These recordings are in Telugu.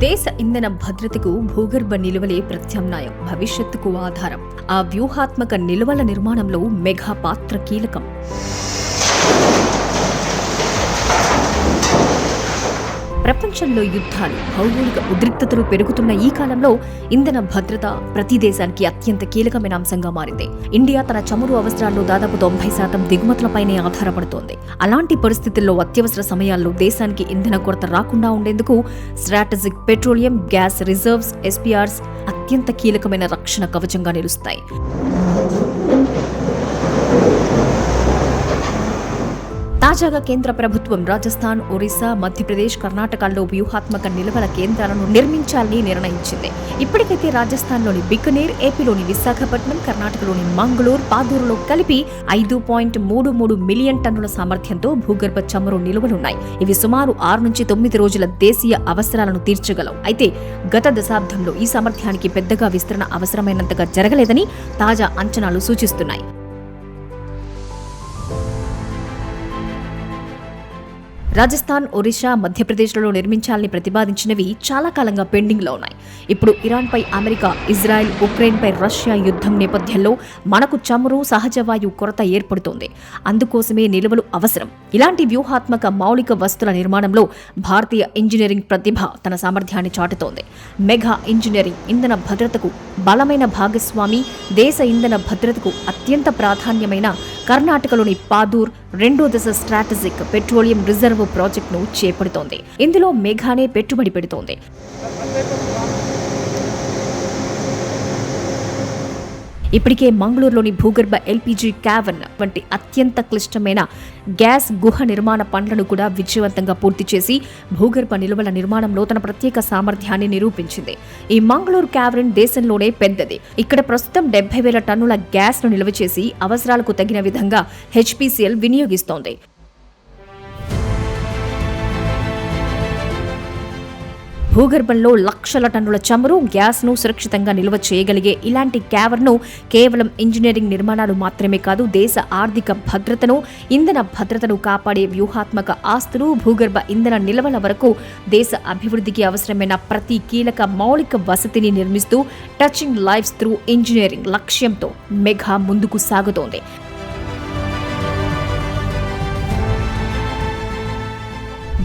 దేశ ఇంధన భద్రతకు భూగర్భ నిలువలే ప్రత్యామ్నాయం, భవిష్యత్తుకు ఆధారం. ఆ వ్యూహాత్మక నిలువల నిర్మాణంలో మెగా పాత్ర కీలకం. ప్రపంచంలో యుద్ధాలు, భౌగోళిక ఉద్రిక్తతలు పెరుగుతున్న ఈ కాలంలో ఇంధన భద్రత ప్రతి దేశానికి అత్యంత కీలకమైన అంశంగా మారింది. ఇండియా తన చమురు అవసరాల్లో దాదాపు 90% దిగుమతులపైనే ఆధారపడుతోంది. అలాంటి పరిస్థితుల్లో అత్యవసర సమయాల్లో దేశానికి ఇంధన కొరత రాకుండా ఉండేందుకు strategic petroleum gas reserves SPRs అత్యంత కీలకమైన రక్షణ కవచంగా నిలుస్తాయి. తాజాగా కేంద్ర ప్రభుత్వం రాజస్థాన్, ఒరిస్సా, మధ్యప్రదేశ్, కర్ణాటకల్లో వ్యూహాత్మక నిల్వల కేంద్రాలను నిర్మించాలని నిర్ణయించింది. ఇప్పటికైతే రాజస్థాన్లోని బికనేర్, ఏపీలోని విశాఖపట్నం, కర్ణాటకలోని మంగళూరు, పాదూరులో కలిపి 5.33 మిలియన్ టన్నుల సామర్థ్యంతో భూగర్భ చమురు నిల్వలున్నాయి. ఇవి సుమారు 6 నుంచి 9 రోజుల దేశీయ అవసరాలను తీర్చగలవు. అయితే గత దశాబ్దంలో ఈ సామర్థ్యానికి పెద్దగా విస్తరణ అవసరమైనంతగా జరగలేదని తాజా అంచనాలు సూచిస్తున్నాయి. రాజస్థాన్, ఒరిస్సా, మధ్యప్రదేశ్లలో నిర్మించాలని ప్రతిపాదించినవి చాలా కాలంగా పెండింగ్లో ఉన్నాయి. ఇప్పుడు ఇరాన్పై అమెరికా, ఇజ్రాయెల్, ఉక్రెయిన్పై రష్యా యుద్ధం నేపథ్యంలో మనకు చమురు, సహజవాయు కొరత ఏర్పడుతోంది. అందుకోసమే నిల్వలు అవసరం. ఇలాంటి వ్యూహాత్మక మౌలిక వస్తుల నిర్మాణంలో భారతీయ ఇంజనీరింగ్ ప్రతిభ తన సామర్థ్యాన్ని చాటుతోంది. మెగా ఇంజనీరింగ్ ఇంధన భద్రతకు బలమైన భాగస్వామి. దేశ ఇంధన భద్రతకు అత్యంత ప్రాధాన్యమైన కర్ణాటకలోని పాదూర్ 2వ దశ స్ట్రాటజిక్ పెట్రోలియం రిజర్వ్ ప్రాజెక్టును చేపడుతోంది. ఇందులో మెగానే పెట్టుబడి పెడుతోంది. ఇప్పటికే మంగళూరులోని భూగర్భ LPG క్యావర్న్ వంటి అత్యంత క్లిష్టమైన గ్యాస్ గుహ నిర్మాణ పనులను కూడా విజయవంతంగా పూర్తి చేసి భూగర్భ నిల్వల నిర్మాణంలో తన ప్రత్యేక సామర్థ్యాన్ని నిరూపించింది. ఈ మంగళూరు క్యావర్న్ దేశంలోనే పెద్దది. ఇక్కడ ప్రస్తుతం 70,000 టన్నుల గ్యాస్ ను నిల్వ చేసి అవసరాలకు తగిన విధంగా HPCL వినియోగిస్తోంది. భూగర్భంలో లక్షల టన్నుల చమురు, గ్యాస్ను సురక్షితంగా నిల్వ చేయగలిగే ఇలాంటి క్యావర్ను కేవలం ఇంజనీరింగ్ నిర్మాణాలు మాత్రమే కాదు, దేశ ఆర్థిక భద్రతను, ఇంధన భద్రతను కాపాడే వ్యూహాత్మక ఆస్తులు, భూగర్భ ఇంధన నిల్వల వరకు దేశ అభివృద్ధికి అవసరమైన ప్రతి కీలక మౌలిక వసతిని నిర్మిస్తూ టచింగ్ లైఫ్స్ త్రూ ఇంజనీరింగ్ లక్ష్యంతో మెగా ముందుకు సాగుతోంది.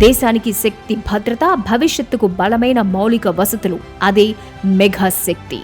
దేశానికి శక్తి, భద్రత, భవిష్యత్తుకు బలమైన మౌలిక వసతులు, అదే మెగా శక్తి.